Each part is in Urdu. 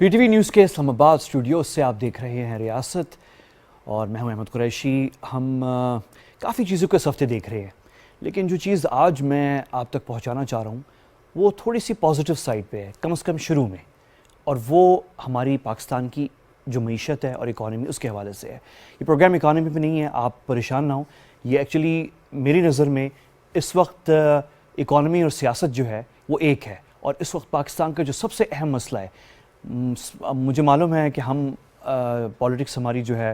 پی ٹی وی نیوز کے اسلام آباد اسٹوڈیو سے آپ دیکھ رہے ہیں ریاست، اور میں ہوں احمد قریشی۔ ہم کافی چیزوں کو اس ہفتے دیکھ رہے ہیں، لیکن جو چیز آج میں آپ تک پہنچانا چاہ رہا ہوں وہ تھوڑی سی پازیٹیو سائڈ پہ ہے، کم از کم شروع میں، اور وہ ہماری پاکستان کی جو معیشت ہے اور اکانومی، اس کے حوالے سے ہے۔ یہ پروگرام اکانومی پہ نہیں ہے، آپ پریشان نہ ہوں۔ یہ ایکچولی میری نظر میں اس وقت اکانومی اور سیاست جو ہے وہ ایک ہے، اور اس وقت پاکستان کا جو سب سے اہم مسئلہ ہے، مجھے معلوم ہے کہ ہم پولیٹکس ہماری جو ہے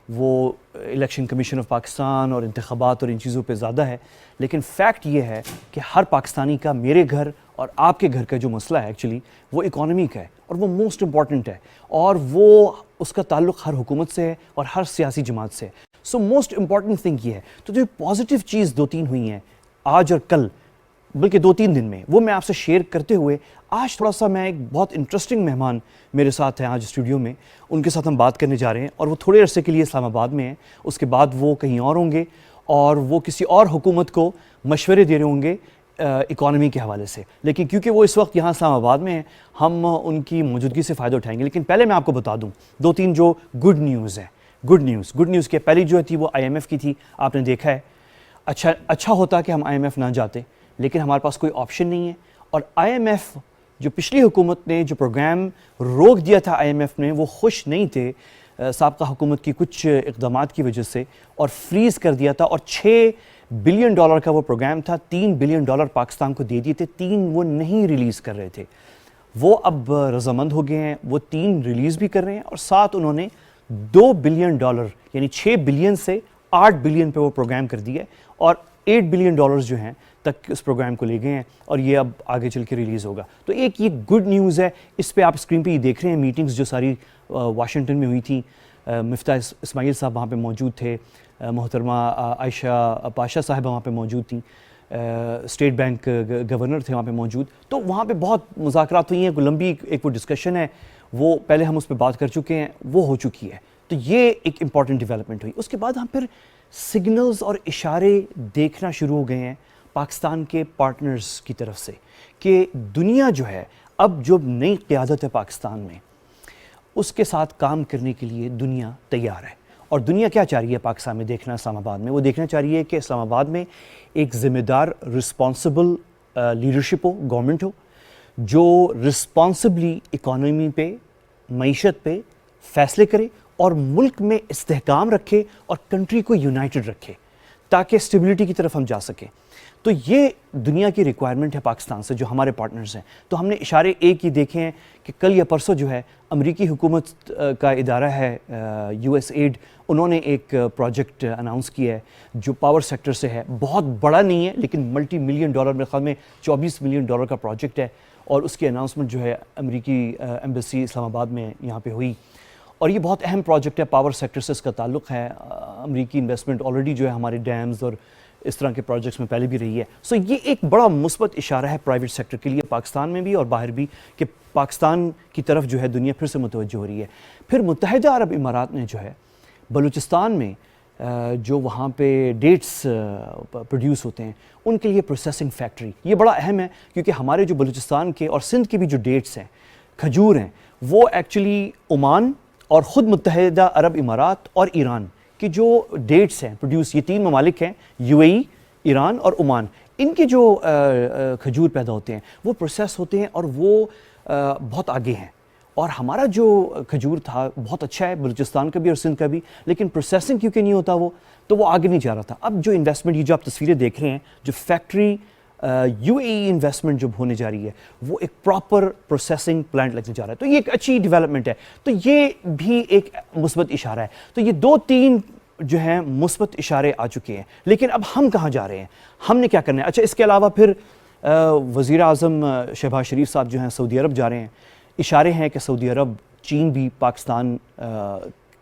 وہ الیکشن کمیشن آف پاکستان اور انتخابات اور ان چیزوں پہ زیادہ ہے، لیکن فیکٹ یہ ہے کہ ہر پاکستانی کا، میرے گھر اور آپ کے گھر کا جو مسئلہ ہے ایکچولی وہ اکانومی کا ہے، اور وہ موسٹ امپورٹنٹ ہے، اور وہ اس کا تعلق ہر حکومت سے ہے اور ہر سیاسی جماعت سے ہے۔ سو موسٹ امپورٹنٹ تھنگ یہ ہے۔ تو جو پازیٹیو چیز دو تین ہوئی ہیں آج اور کل، بلکہ دو تین دن میں، وہ میں آپ سے شیئر کرتے ہوئے آج تھوڑا سا میں ایک بہت انٹرسٹنگ مہمان میرے ساتھ ہیں آج اسٹوڈیو میں، ان کے ساتھ ہم بات کرنے جا رہے ہیں، اور وہ تھوڑے عرصے کے لیے اسلام آباد میں ہیں، اس کے بعد وہ کہیں اور ہوں گے، اور وہ کسی اور حکومت کو مشورے دے رہے ہوں گے اکانومی کے حوالے سے، لیکن کیونکہ وہ اس وقت یہاں اسلام آباد میں ہیں، ہم ان کی موجودگی سے فائدہ اٹھائیں گے۔ لیکن پہلے میں آپ کو بتا دوں دو تین جو گڈ نیوز ہیں۔ گڈ نیوز کی پہلی جو تھی وہ آئی ایم ایف کی تھی، آپ نے دیکھا ہے۔ اچھا ہوتا کہ ہم آئی ایم ایف نہ جاتے، لیکن ہمارے پاس کوئی آپشن نہیں ہے، اور آئی ایم ایف جو پچھلی حکومت نے جو پروگرام روک دیا تھا آئی ایم ایف نے، وہ خوش نہیں تھے سابقہ حکومت کی کچھ اقدامات کی وجہ سے، اور فریز کر دیا تھا، اور $6 بلین کا وہ پروگرام تھا، $3 بلین پاکستان کو دے دیے تھے، 3 وہ نہیں ریلیز کر رہے تھے۔ وہ اب رضامند ہو گئے ہیں، وہ 3 ریلیز بھی کر رہے ہیں، اور ساتھ انہوں نے $2 بلین یعنی 6 بلین سے 8 بلین پہ وہ پروگرام کر دیا ہے، اور $8 بلین جو ہیں تک اس پروگرام کو لے گئے ہیں، اور یہ اب آگے چل کے ریلیز ہوگا۔ تو ایک یہ گڈ نیوز ہے، اس پہ آپ اسکرین پہ یہ دیکھ رہے ہیں میٹنگز جو ساری واشنگٹن میں ہوئی تھیں۔ مفتاح اسماعیل صاحب وہاں پہ موجود تھے، محترمہ عائشہ پاشا صاحبہ وہاں پہ موجود تھیں، اسٹیٹ بینک گورنر تھے وہاں پہ موجود۔ تو وہاں پہ بہت مذاکرات ہوئی ہیں، لمبی ایک وہ ڈسکشن ہے، وہ پہلے ہم اس پہ بات کر چکے ہیں، وہ ہو چکی ہے۔ تو یہ ایک امپورٹنٹ ڈیولپمنٹ ہوئی۔ اس کے بعد ہم پھر سگنلز اور اشارے دیکھنا شروع ہو گئے ہیں پاکستان کے پارٹنرز کی طرف سے، کہ دنیا جو ہے اب جو نئی قیادت ہے پاکستان میں، اس کے ساتھ کام کرنے کے لیے دنیا تیار ہے۔ اور دنیا کیا چاہ رہی ہے پاکستان میں دیکھنا، اسلام آباد میں؟ وہ دیکھنا چاہ رہی ہے کہ اسلام آباد میں ایک ذمہ دار رسپانسبل لیڈرشپ ہو، گورنمنٹ ہو، جو رسپانسبلی اکانومی پہ، معیشت پہ فیصلے کرے، اور ملک میں استحکام رکھے، اور کنٹری کو یونائٹڈ رکھے، تاکہ اسٹیبلٹی کی طرف ہم جا سکیں۔ تو یہ دنیا کی ریکوائرمنٹ ہے پاکستان سے، جو ہمارے پارٹنرز ہیں۔ تو ہم نے اشارے ایک ہی دیکھے ہیں کہ کل یا پرسوں جو ہے امریکی حکومت کا ادارہ ہے USAID، انہوں نے ایک پروجیکٹ اناؤنس کیا ہے جو پاور سیکٹر سے ہے، بہت بڑا نہیں ہے لیکن ملٹی ملین ڈالر، میرے خیال میں $24 ملین کا پروجیکٹ ہے، اور اس کی اناؤنسمنٹ جو ہے امریکی ایمبیسی اسلام آباد میں یہاں پہ ہوئی۔ اور یہ بہت اہم پروجیکٹ ہے، پاور سیکٹر سے اس کا تعلق ہے۔ امریکی انویسٹمنٹ آلریڈی جو ہے ہمارے ڈیمز اور اس طرح کے پروجیکٹس میں پہلے بھی رہی ہے۔ سو یہ ایک بڑا مثبت اشارہ ہے پرائیویٹ سیکٹر کے لیے، پاکستان میں بھی اور باہر بھی، کہ پاکستان کی طرف جو ہے دنیا پھر سے متوجہ ہو رہی ہے۔ پھر متحدہ عرب امارات نے جو ہے بلوچستان میں جو وہاں پہ ڈیٹس پروڈیوس ہوتے ہیں، ان کے لیے پروسیسنگ فیکٹری، یہ بڑا اہم ہے، کیونکہ ہمارے جو بلوچستان کے اور سندھ کے بھی جو ڈیٹس ہیں، کھجور ہیں، وہ ایکچولی عمان اور خود متحدہ عرب امارات اور ایران کی جو ڈیٹس ہیں پروڈیوس، یہ 3 ممالک ہیں، UAE، ایران اور عمان، ان کے جو کھجور پیدا ہوتے ہیں وہ پروسیس ہوتے ہیں، اور وہ بہت آگے ہیں۔ اور ہمارا جو کھجور تھا بہت اچھا ہے، بلوچستان کا بھی اور سندھ کا بھی، لیکن پروسیسنگ کیونکہ نہیں ہوتا تو وہ آگے نہیں جا رہا تھا۔ اب جو انویسٹمنٹ، یہ جو آپ تصویریں دیکھ رہے ہیں، جو فیکٹری UAE انویسٹمنٹ جو ہونے جا رہی ہے، وہ ایک پراپر پروسیسنگ پلانٹ لگنے جا رہا ہے، تو یہ ایک اچھی ڈیولپمنٹ ہے۔ تو یہ بھی ایک مثبت اشارہ ہے۔ تو یہ 2-3 جو ہیں مثبت اشارے آ چکے ہیں، لیکن اب ہم کہاں جا رہے ہیں، ہم نے کیا کرنا ہے؟ اچھا، اس کے علاوہ پھر وزیر اعظم شہباز شریف صاحب جو ہیں سعودی عرب جا رہے ہیں۔ اشارے ہیں کہ سعودی عرب، چین بھی پاکستان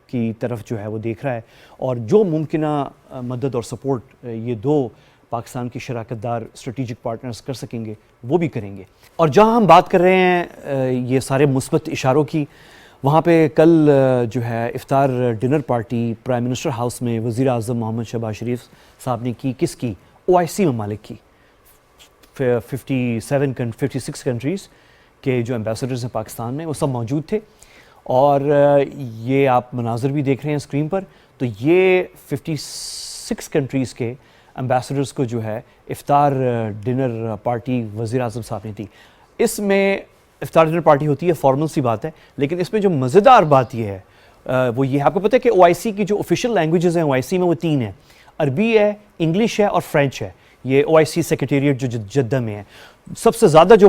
کی طرف جو ہے وہ دیکھ رہا ہے، اور جو ممکنہ مدد اور سپورٹ یہ 2 پاکستان کی شراکت دار اسٹریٹجک پارٹنرز کر سکیں گے، وہ بھی کریں گے۔ اور جہاں ہم بات کر رہے ہیں یہ سارے مثبت اشاروں کی، وہاں پہ کل جو ہے افطار dinner party prime minister house میں وزیر اعظم محمد شہباز شریف صاحب نے کی، کس کی؟ OIC ممالک کی، 56 کنٹریز کے جو ایمبیسڈرز ہیں پاکستان میں وہ سب موجود تھے، اور یہ آپ مناظر بھی دیکھ رہے ہیں اسکرین پر. تو یہ 56 کنٹریز کے ایمبیسڈرز کو جو ہے افطار ڈنر پارٹی وزیر اعظم صاحب نے دی. اس میں افطار ڈنر پارٹی ہوتی ہے، فارمل سی بات ہے، لیکن اس میں جو مزیدار بات یہ ہے وہ یہ آپ کو پتہ ہے کہ OIC کی جو آفیشیل لینگویجز ہیں OIC میں وہ 3 ہیں، عربی ہے، انگلش ہے اور فرینچ ہے. یہ OIC سیکریٹریٹ جو جدہ میں ہے، سب سے زیادہ جو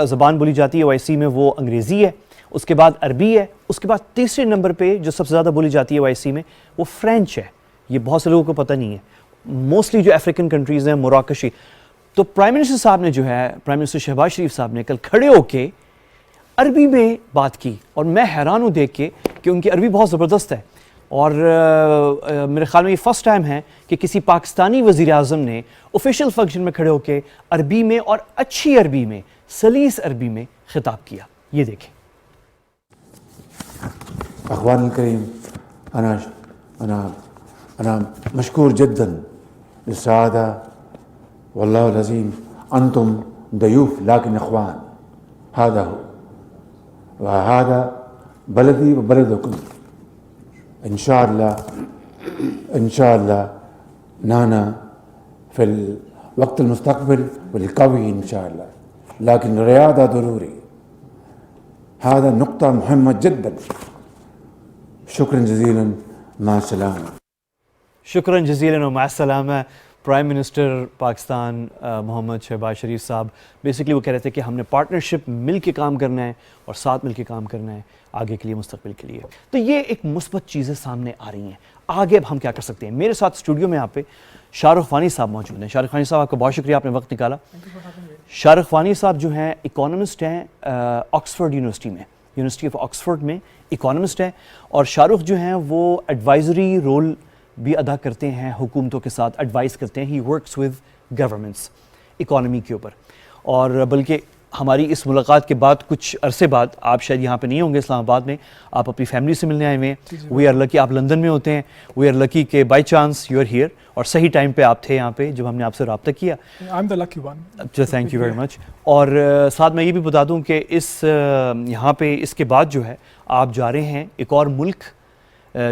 زبان بولی جاتی ہے OIC میں وہ انگریزی ہے، اس کے بعد عربی ہے، اس کے بعد تیسرے نمبر پہ جو سب سے زیادہ بولی جاتی ہے OIC میں وہ فرینچ ہے. یہ بہت سے لوگوں کو پتہ نہیں ہے. موسٹلی جو افریقن کنٹریز ہیں، موراکشی. تو پرائم منسٹر صاحب نے جو ہے، پرائم منسٹر شہباز شریف صاحب نے کل کھڑے ہو کے عربی میں بات کی، اور میں حیران ہوں دیکھ کے کہ ان کی عربی بہت زبردست ہے. اور میرے خیال میں یہ فرسٹ ٹائم ہے کہ کسی پاکستانی وزیر اعظم نے آفیشیل فنکشن میں کھڑے ہو کے عربی میں اور اچھی عربی میں، سلیس عربی میں خطاب کیا. یہ دیکھیں. اخوان الكريم، أنا مشكور جدا للسعادة، والله العظيم أنتم ضيوف لكن إخوان. هذا هو، وهذا بلدي وبلدكم. إن شاء الله نانا في الوقت المستقبل والقوي إن شاء الله، لكن الرياضة ضروري. هذا نقطة مهمة جدا. شکراً جزیلاً، مع السلامہ. شکراً جزیلاً و مع السلامہ. پرائم منسٹر پاکستان محمد شہباز شریف صاحب بیسکلی وہ کہہ رہے تھے کہ ہم نے پارٹنرشپ مل کے کام کرنا ہے اور ساتھ مل کے کام کرنا ہے آگے کے لیے، مستقبل کے لیے. تو یہ ایک مثبت چیزیں سامنے آ رہی ہیں. آگے اب ہم کیا کر سکتے ہیں؟ میرے ساتھ اسٹوڈیو میں آپ پہ شاہ رخ وانی صاحب موجود ہیں. شاہ رخ وانی صاحب، آپ کا بہت شکریہ، آپ نے وقت نکالا. شاہ رخ وانی صاحب جو ہیں اکانومسٹ ہیں آکسفورڈ یونیورسٹی میں، یونیورسٹی آف آکسفورڈ میں اکانومسٹ ہیں. اور شاہ رخ جو ہیں وہ ایڈوائزری رول بھی ادا کرتے ہیں، حکومتوں کے ساتھ ایڈوائز کرتے ہیں. He works with governments economy کے اوپر. اور بلکہ ہماری اس ملاقات کے بعد کچھ عرصے بعد، آپ شاید یہاں پہ نہیں ہوں گے اسلام آباد میں، آپ اپنی فیملی سے ملنے آئے ہوئے ہیں. وی آر لکی، آپ لندن میں ہوتے ہیں. وی آر لکی کہ by chance you are here, اور صحیح ٹائم پہ آپ تھے یہاں پہ جب ہم نے آپ سے رابطہ کیا. Thank you very much. اور ساتھ میں یہ بھی بتا دوں کہ یہاں پہ اس کے بعد جو ہے آپ جا رہے ہیں ایک اور ملک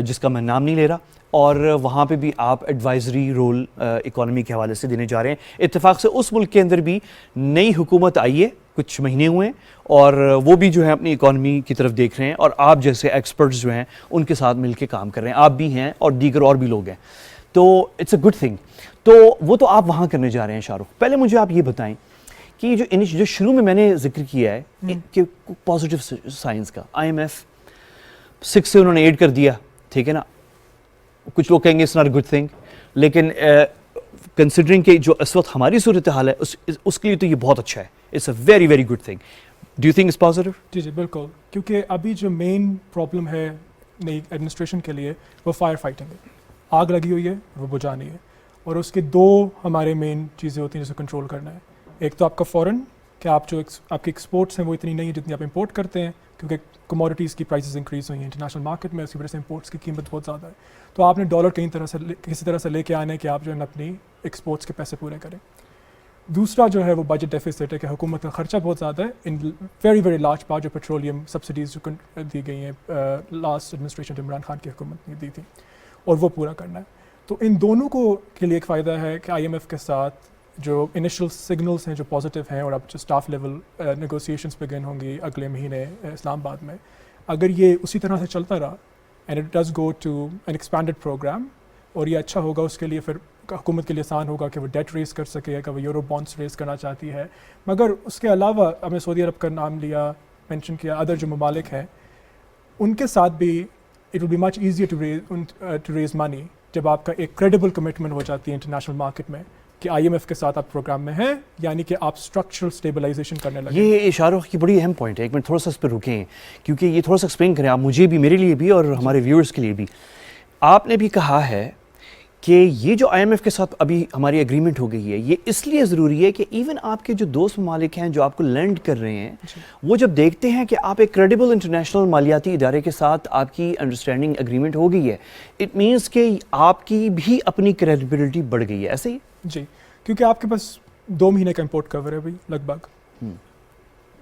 جس کا میں نام نہیں لے رہا، اور وہاں پہ بھی آپ ایڈوائزری رول اکانومی کے حوالے سے دینے جا رہے ہیں. اتفاق سے اس ملک کے اندر بھی نئی حکومت آئی ہے، کچھ مہینے ہوئے ہیں، اور وہ بھی جو ہے اپنی اکانومی کی طرف دیکھ رہے ہیں، اور آپ جیسے ایکسپرٹس جو ہیں ان کے ساتھ مل کے کام کر رہے ہیں. آپ بھی ہیں اور دیگر اور بھی لوگ ہیں، تو اٹس اے گڈ تھنگ. تو وہ تو آپ وہاں کرنے جا رہے ہیں. شاہ رخ، پہلے مجھے آپ یہ بتائیں کہ جو شروع میں نے ذکر کیا ہے کہ پازیٹیو سائنس کا، IMF 6 سے انہوں نے 8 کر دیا، ٹھیک ہے نا. کچھ لوگ کہیں گے it's not a good thing, لیکن کنسیڈرنگ کہ جو اس وقت ہماری صورتحال ہے اس کے لیے تو یہ بہت اچھا ہے. It's a very very good thing. Do you think it's positive? جی بالکل، کیونکہ ابھی جو مین پرابلم ہے نئی ایڈمنسٹریشن کے لیے وہ فائر فائٹنگ ہے. آگ لگی ہوئی ہے، وہ بجھانی ہے، اور اس کے 2 ہمارے مین چیزیں ہوتی ہیں جسے کنٹرول کرنا ہے. ایک تو آپ کا فورن، کہ آپ جو آپ کے ایکسپورٹس ہیں وہ اتنی نہیں ہیں جتنی آپ امپورٹ کرتے ہیں، کیونکہ کموڈیٹیز کی پرائسز انکریز ہوئی ہیں انٹرنیشنل مارکیٹ میں، اس کی وجہ سے امپورٹس کی قیمت بہت زیادہ ہے. تو آپ نے ڈالر کسی طرح سے لے کے آنا ہے کہ آپ جو ہے اپنی ایکسپورٹس کے پیسے پورے کریں. دوسرا جو ہے وہ بجٹ ڈیفیسٹ ہے کہ حکومت کا خرچہ بہت زیادہ ہے. In very very large part جو پیٹرولیم سبسڈیز جو دی گئی ہیں لاسٹ ایڈمنسٹریشن جو عمران خان کی حکومت نے دی تھی، اور وہ پورا کرنا ہے. تو ان دونوں کے لیے ایک فائدہ ہے کہ IMF کے ساتھ جو انیشل سگنلز ہیں جو پازیٹیو ہیں، اور اب جو اسٹاف لیول نیگوسیشنز بگن ہوں گی اگلے مہینے اسلام آباد میں، اگر یہ اسی طرح سے چلتا رہا and it does go to an expanded programme, اور یہ اچھا ہوگا اس کے لیے، پھر حکومت کے لیے آسان ہوگا کہ وہ ڈیٹ ریز کر سکے، کہ وہ یورو بانڈس ریز کرنا چاہتی ہے. مگر اس کے علاوہ ہم نے سعودی عرب کا نام لیا، مینشن کیا، ادر جو ممالک ہیں ان کے ساتھ بھی it will be much easier to raise money جب آپ کا ایک کریڈیبل کمٹمنٹ ہو جاتی ہے انٹرنیشنل مارکیٹ میں کہ IMF کے ساتھ آپ پروگرام میں ہیں، یعنی کہ آپ اسٹرکچرل اسٹیبلائزیشن کرنے لگے. یہ شاہ رخ کی بڑی اہم پوائنٹ ہے. ایک منٹ تھوڑا سا اس پہ رکیں، کیونکہ یہ تھوڑا سا ایکسپلین کریں آپ مجھے بھی، میرے لیے بھی اور ہمارے ویورز کے لیے بھی. آپ نے بھی کہا ہے کہ یہ جو IMF کے ساتھ ابھی ہماری اگریمنٹ ہو گئی ہے، یہ اس لیے ضروری ہے کہ ایون آپ کے جو دوست ممالک ہیں جو آپ کو لینڈ کر رہے ہیں، وہ جب دیکھتے ہیں کہ آپ ایک کریڈیبل انٹرنیشنل مالیاتی ادارے کے ساتھ آپ کی انڈرسٹینڈنگ اگریمنٹ ہو گئی ہے، اٹ مینس کہ آپ کی بھی اپنی کریڈیبلٹی بڑھ گئی ہے. ایسے ہی جی، کیونکہ آپ کے پاس 2 مہینے کا امپورٹ کور ہے ابھی لگ بھگ،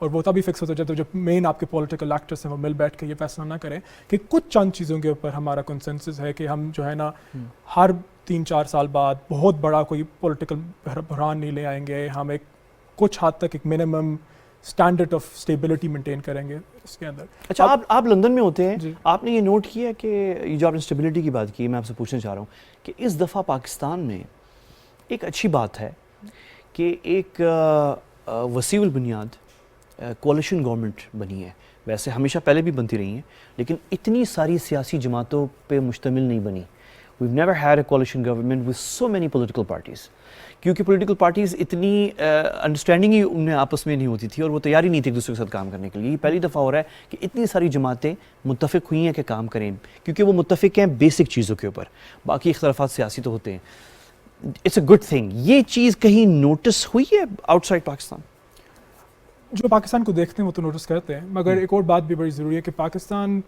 اور وہ تبھی فکس ہوتا ہے جب مین آپ کے پولیٹیکل ایکٹرس ہیں وہ مل بیٹھ کے یہ فیصلہ نہ کریں کہ کچھ چند چیزوں کے اوپر ہمارا کنسنسس ہے کہ ہم جو ہے نا ہر 3-4 سال بعد بہت بڑا کوئی پولیٹیکل بحران نہیں لے آئیں گے, ہم ایک کچھ حد تک ایک minimum standard of stability maintain کریں گے اس کے اندر. اچھا, آپ لندن میں ہوتے ہیں, جی. آپ نے یہ نوٹ کیا کہ یہ جو آپ نے اسٹیبلٹی کی بات کی, میں آپ سے پوچھنا چاہ رہا ہوں کہ اس دفعہ پاکستان میں ایک اچھی بات ہے کہ ایک وسیع البنیاد کولیشن گورنمنٹ بنی ہے. ویسے ہمیشہ پہلے بھی بنتی رہی ہیں لیکن اتنی ساری سیاسی جماعتوں پہ مشتمل نہیں بنی. We've never had a coalition government with so many political parties. کیونکہ پولیٹیکل پارٹیز اتنی انڈرسٹینڈنگ ہی انہیں آپس میں نہیں ہوتی تھی اور وہ تیاری نہیں تھی ایک دوسرے کے ساتھ کام کرنے کے لیے. یہ پہلی دفعہ ہو رہا ہے کہ اتنی ساری جماعتیں متفق ہوئی ہیں کہ کام کریں, کیونکہ وہ متفق ہیں بیسک چیزوں کے اوپر, باقی اختلافات سیاسی تو ہوتے ہیں. It's a good thing. یہ چیز کہیں نوٹس ہوئی ہے آؤٹ سائڈ پاکستان؟ جو پاکستان کو دیکھتے ہیں وہ تو نوٹس کرتے ہیں, مگر ایک اور بات بھی بڑی ضروری ہے کہ پاکستان,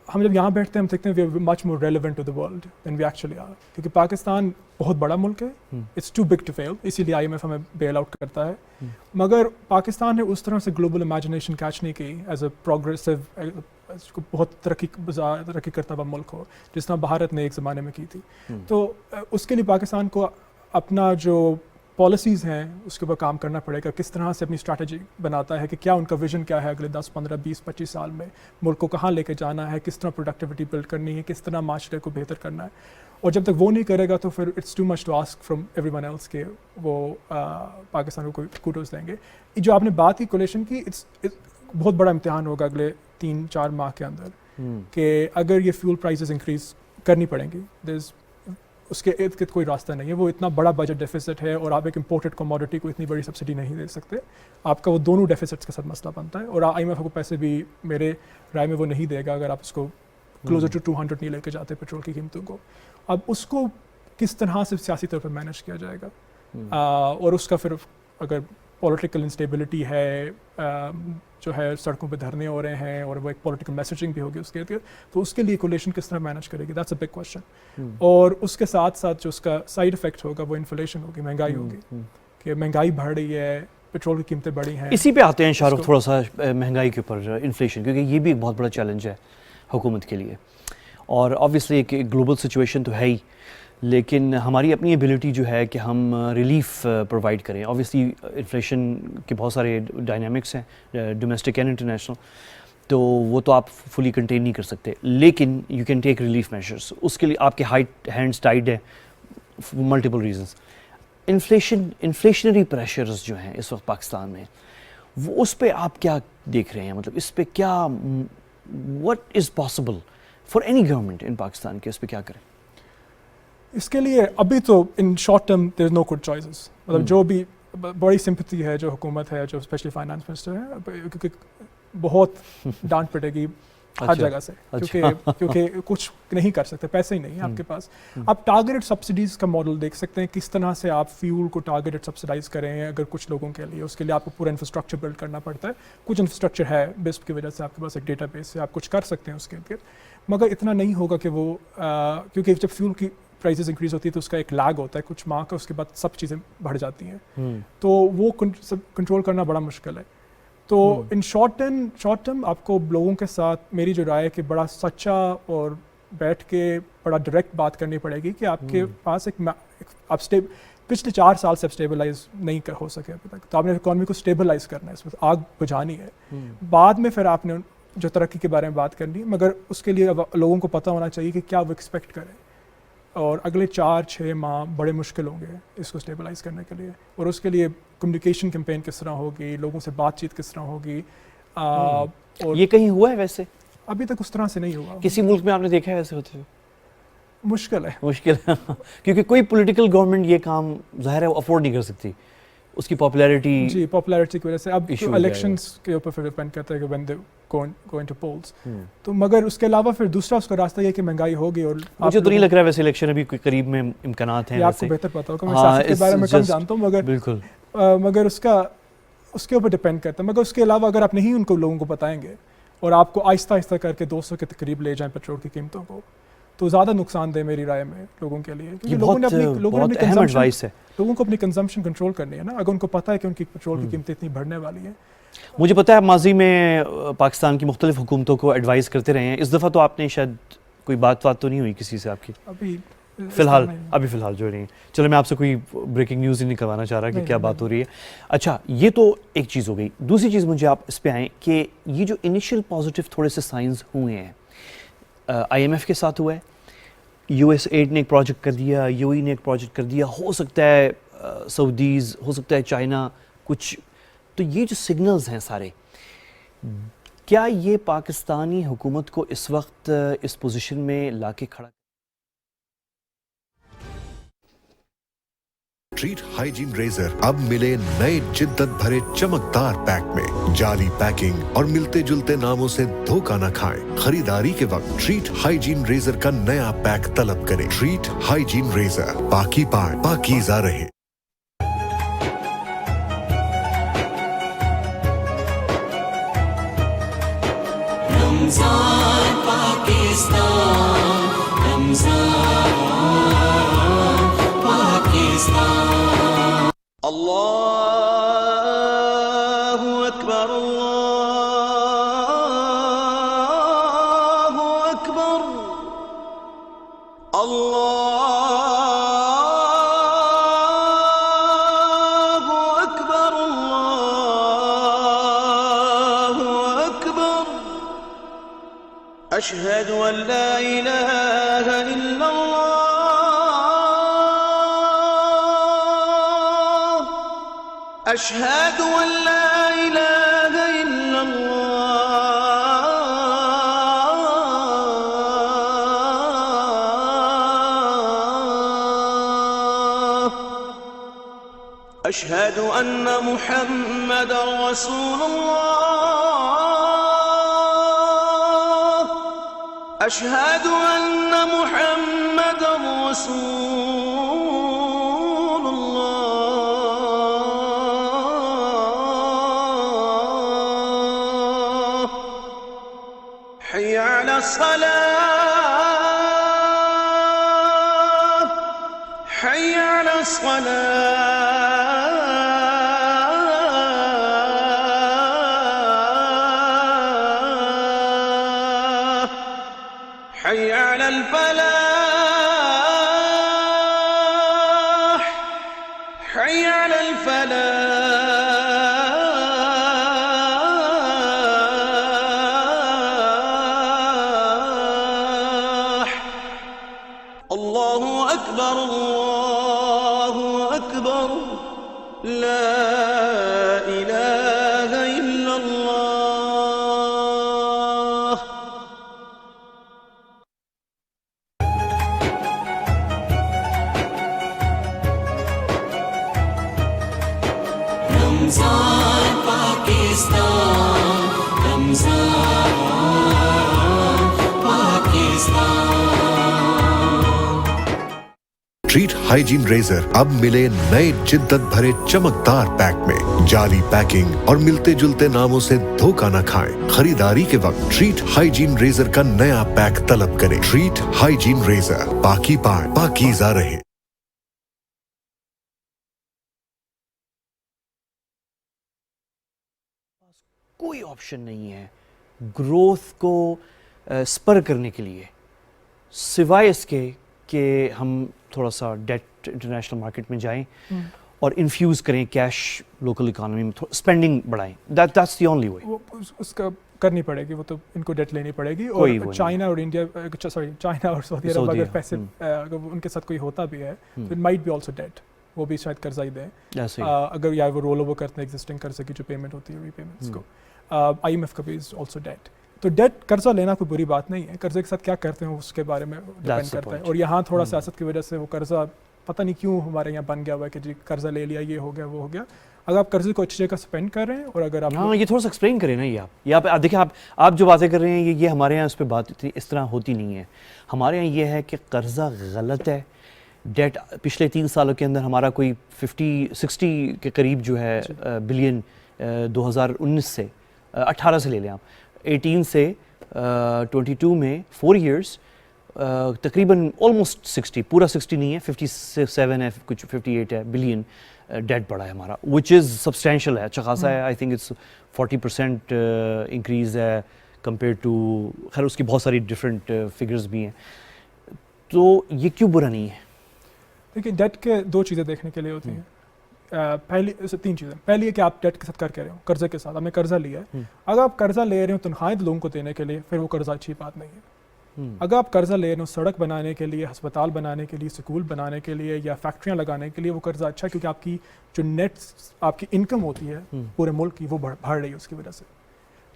ہم جب یہاں بیٹھتے ہیں ہم دیکھتے ہیں we are much more relevant to the world than we actually are, کیونکہ پاکستان بہت بڑا ملک ہے, it's too big to fail, اسی لیے IMF ہمیں بیل آؤٹ کرتا ہے. مگر پاکستان نے اس طرح سے گلوبل امیجنیشن کیچ نہیں کی ایز اے پروگریسو, بہت ترقی کرتا ہوا ملک ہو جس طرح بھارت نے ایک زمانے میں کی تھی. تو اس کے لیے پاکستان کو اپنا جو پالیسیز ہیں اس کے اوپر کام کرنا پڑے گا, کس طرح سے اپنی اسٹریٹجی بناتا ہے کہ کیا ان کا ویژن کیا ہے اگلے 10, 15, 20, 25 سال میں ملک کو کہاں لے کے جانا ہے, کس طرح پروڈکٹیوٹی بلڈ کرنی ہے, کس طرح معاشرے کو بہتر کرنا ہے. اور جب تک وہ نہیں کرے گا تو پھر it's too much to ask from everyone else کہ وہ پاکستان کو کوئی کوڈوز دیں گے. جو آپ نے بات کی کولیشن کی, بہت بڑا امتحان ہوگا اگلے 3-4 ماہ کے اندر کہ اگر یہ فیول پرائزز انکریز کرنی پڑیں گی, اس کے ارد گرد کوئی راستہ نہیں ہے. وہ اتنا بڑا بجٹ ڈیفیسٹ ہے اور آپ ایک امپورٹڈ کموڈٹی کو اتنی بڑی سبسڈی نہیں دے سکتے. آپ کا وہ دونوں ڈیفیسٹس کے ساتھ مسئلہ بنتا ہے, اور IMF کو پیسے بھی میرے رائے میں وہ نہیں دے گا اگر آپ اس کو کلوزر ٹو 200 نہیں لے کے جاتے پیٹرول کی قیمتوں کو. اب اس کو کس طرح سے سیاسی طور پر مینیج کیا جائے گا, اور اس کا پھر اگر پولیٹیکل انسٹیبلٹی ہے, جو ہے سڑکوں پہ دھرنے ہو رہے ہیں, اور وہ ایک پولیٹیکل میسیجنگ بھی ہوگی اس کے ارد گرد, تو اس کے لیے کولیشن کس طرح مینیج کرے گی, دیٹس اے بگ کویسچن. اور اس کے ساتھ ساتھ جو اس کا سائڈ افیکٹ ہوگا وہ انفلیشن ہوگی, مہنگائی ہوگی, کہ مہنگائی بڑھ رہی ہے, پیٹرول کی قیمتیں بڑھی ہیں. اسی پہ آتے ہیں شاہ رخ تھوڑا سا مہنگائی کے اوپر, انفلیشن, کیونکہ یہ بھی ایک بہت بڑا چیلنج ہے حکومت کے لیے, اور آبویسلی ایک گلوبل سچویشن تو ہے ہی, لیکن ہماری اپنی ایبلٹی جو ہے کہ ہم ریلیف پرووائڈ کریں. آبویسلی انفلیشن کے بہت سارے ڈائنامکس ہیں, ڈومیسٹک اینڈ انٹرنیشنل, تو وہ تو آپ فلی کنٹین نہیں کر سکتے, لیکن you can take relief measures. اس کے لیے آپ کے ہینڈس ٹائڈ ہیں, ملٹیپل ریزنس. انفلیشنری پریشرز جو ہیں اس وقت پاکستان میں, وہ اس پہ آپ کیا دیکھ رہے ہیں, مطلب اس پہ کیا, what is possible for any government in Pakistan کہ اس پہ کیا کریں؟ اس کے لیے ابھی تو in short term there is no good choices. مطلب جو بھی بڑی سمپتھی ہے جو حکومت ہے, جو اسپیشلی فائنانس منسٹر ہے, کیونکہ بہت ڈانٹ پڑے گی ہر جگہ سے, کیونکہ کچھ نہیں کر سکتے, پیسے ہی نہیں ہیں آپ کے پاس. آپ ٹارگیٹڈ سبسڈیز کا ماڈل دیکھ سکتے ہیں, کس طرح سے آپ فیول کو ٹارگیٹڈ سبسڈائز کریں اگر کچھ لوگوں کے لیے. اس کے لیے آپ کو پورا انفراسٹرکچر بلڈ کرنا پڑتا ہے. کچھ انفراسٹرکچر ہے بسپ کی وجہ سے آپ کے پاس ایک ڈیٹا بیس سے آپ کچھ کر سکتے ہیں اس کے ارد, مگر اتنا نہیں ہوگا کہ وہ, کیونکہ جب فیول کی پرائزز انکریز ہوتی ہے تو اس کا ایک لیگ ہوتا ہے کچھ ماہ کا, اس کے بعد سب چیزیں بڑھ جاتی ہیں, تو وہ کنٹرول کرنا بڑا مشکل ہے. تو ان شارٹ ٹرم آپ کو لوگوں کے ساتھ میری جو رائے ہے کہ بڑا سچا اور بیٹھ کے بڑا ڈائریکٹ بات کرنی پڑے گی کہ آپ کے پاس آپ پچھلے 4 سال سے اسٹیبلائز نہیں ہو سکے ابھی تک, تو آپ نے اکانومی کو اسٹیبلائز کرنا ہے, اس میں آگ بجھانی ہے. بعد میں پھر آپ نے جو ترقی کے بارے میں بات کرنی, مگر اس کے لیے لوگوں کو پتہ ہونا چاہیے کہ کیا وہ ایکسپیکٹ کریں, اور اگلے 4-6 ماہ بڑے مشکل ہوں گے اس کو اسٹیبلائز کرنے کے لیے. اور اس کے لیے کمیونیکیشن کیمپین کس طرح ہوگی, لوگوں سے بات چیت کس طرح ہوگی. اور یہ کہیں ہوا ہے ویسے؟ ابھی تک اس طرح سے نہیں ہوا. کسی ملک میں آپ نے دیکھا ہے ایسے ہوتے ہوئے؟ مشکل ہے کیونکہ کوئی پولیٹیکل گورنمنٹ یہ کام ظاہر ہے افورڈ نہیں کر سکتی, اس کی پاپولیرٹی. جی, پاپولیرٹی کی وجہ سے. اب الیکشنز کے اوپر پھر ڈپینڈ کرتا ہے کہ when they go into polls. تو مگر اس کے علاوہ پھر دوسرا اس کا راستہ یہ کہ مہنگائی ہوگی. اور مجھے تو نہیں لگ رہا ہے ویسے الیکشن ابھی کوئی قریب میں امکانات ہیں. آپ کو بہتر پتا ہوگا, میں سیاست کے بارے میں کم جانتا ہوں, مگر بالکل, مگر اس کے اوپر ڈپینڈ کرتا ہے. مگر اس کے علاوہ اگر آپ نہیں ان کو لوگوں کو بتائیں گے اور آپ کو آہستہ آہستہ کر کے 200 کے قریب لے جائیں پیٹرول کی قیمتوں کو, تو زیادہ نقصان دہ میری رائے میں لوگوں کے لیے. کیونکہ لوگوں کو اپنی کنزمپشن کنٹرول کرنی ہے نا. اگر ان کو پتہ ہے کہ ان کی پیٹرول کی قیمتیں اتنی بڑھنے والی ہیں, مجھے پتہ ہے آپ ماضی میں پاکستان کی مختلف حکومتوں کو ایڈوائز کرتے رہے ہیں, اس دفعہ تو آپ نے شاید کوئی بات تو نہیں ہوئی کسی سے آپ کی ابھی فی الحال جو نہیں. چلو میں آپ سے کوئی بریکنگ نیوز ہی نہیں کروانا چاہ رہا کہ کیا بات ہو رہی ہے. اچھا یہ تو ایک چیز ہو گئی. دوسری چیز مجھے آپ اس پہ آئیں کہ یہ جو انیشیل پازیٹیو تھوڑے سے سائنز ہوئے ہیں, آئی ایم ایف کے ساتھ ہوا ہے, یو ایس ایڈ نے ایک پروجیکٹ کر دیا, یو ای نے ایک پروجیکٹ کر دیا, ہو سکتا ہے سعودیز, ہو سکتا ہے چائنا کچھ. تو یہ جو سگنلز ہیں سارے, کیا یہ پاکستانی حکومت کو اس وقت اس پوزیشن میں لا کے کھڑا؟ ٹریٹ ہائیجین ریزر اب ملے نئے جدت بھرے چمکدار پیک میں. جعلی پیکنگ اور ملتے جلتے ناموں سے دھوکہ نہ کھائیں. خریداری کے وقت ٹریٹ ہائیجین ریزر کا نیا پیک طلب کریں. ٹریٹ ہائیجین ریزر, پاکی پائیں, پاکیزہ رہیں. رمضان پاکستان, رمضان پاکستان. اللہ اکبر, اللہ اکبر, اللہ اکبر, اللہ اکبر. اشہد ان لا الہ الا اللہ, اشہد ان لا الہ الا اللہ, اشہد ان محمد رسول اللہ, اشہد ان محمد رسول اللہ. حی علی الصلاة, حی علی الصلاة, حی علی الفلاح, حی علی الفلاح. اللہ اکبر, اللہ اکبر, لا الہ الا اللہ. رمضان پاکستان, رمضان پاکستان. ٹریٹ ہائیجین ریزر اب ملے نئے جدت بھرے چمکدار پیک میں. جعلی پیکنگ اور ملتے جلتے ناموں سے دھوکہ نہ کھائیں. خریداری کے وقت ٹریٹ ہائیجین ریزر کا نیا پیک طلب کریں. ٹریٹ ہائیجین ریزر, پاکی پائیں, پاکیزہ رہیں. کوئی آپشن نہیں ہے گروتھ کو سپر کرنے کے لیے سوائے اس کے کہ ہم تھوڑا سا ڈیٹ انٹرنیشنل مارکیٹ میں جائیں اور انفیوز کریں کیش لوکل اکانومی میں, اسپینڈنگ بڑھائیں. That's the only way. وہ اس کا کرنی پڑے گی, وہ تو ان کو ڈیٹ لینی پڑے گی. اور چائنا اور انڈیا, سوری چائنا اور سعودی عرب اگر پیسے اگر ان کے ساتھ کوئی ہوتا بھی ہے تو it might be also that, وہ بھی شاید قرضہ ہی دیں اگر یا وہ رول اوور کرتے ہیں ایگزسٹنگ قرضے کی جو پیمنٹ ہوتی ہے ری پیمنٹس کو. آئی ایم ایف کا بھی از آلسو ڈیٹ. تو ڈیٹ قرضہ لینا کوئی بری بات نہیں ہے, قرضے کے ساتھ کیا کرتے ہیں اس کے بارے میں ڈپینڈ کرتا ہے. اور یہاں تھوڑا سیاست کی وجہ سے وہ قرضہ پتہ نہیں کیوں ہمارے یہاں بن گیا ہوا ہے کہ جی قرضہ لے لیا, یہ ہو گیا, وہ ہو گیا. اگر آپ قرضے کو اچھی جگہ اسپینڈ کر رہے ہیں اور اگر آپ یہ تھوڑا سا ایکسپلین کریں نا, یہ آپ دیکھیں, آپ جو باتیں کر رہے ہیں یہ ہمارے یہاں اس پہ بات اس طرح ہوتی نہیں ہے. ہمارے یہاں یہ ہے کہ قرضہ غلط ہے. ڈیٹ پچھلے 3 سالوں کے اندر ہمارا کوئی 50-60 کے قریب جو ہے بلین 2019 سے 18 سے لے لیں آپ, 18 سے 22 میں 4 ایئرس تقریباً آلموسٹ 60 پورا 60 نہیں ہے 57 ہے کچھ 58 ہے بلین ڈیٹ بڑھا ہے ہمارا وچ از سبسٹینشیل ہے اچھا خاصا ہے. آئی تھنک اٹس 40% انکریز ہے کمپیئر ٹو خیر اس کی بہت ساری ڈفرینٹ فگرز بھی ہیں. تو یہ کیوں برا نہیں ہے؟ دیکھیے ڈیٹ کے دو چیزیں دیکھنے کے لیے ہوتی ہیں. پہلی 3 چیزیں. پہلی ہے کہ آپ ڈیٹ کے ساتھ کر رہے ہو قرضے کے ساتھ آپ نے قرضہ لیا ہے. اگر آپ قرضہ لے رہے ہو تنخواہیں لوگوں کو دینے کے لیے پھر وہ قرضہ اچھی بات نہیں ہے. اگر آپ قرضہ لے رہے ہو سڑک بنانے کے لیے ہسپتال بنانے کے لیے سکول بنانے کے لیے یا فیکٹریاں لگانے کے لیے وہ قرضہ اچھا ہے کیونکہ آپ کی جو نیٹ آپ کی انکم ہوتی ہے پورے ملک کی وہ بڑھ رہی ہے اس کی وجہ سے.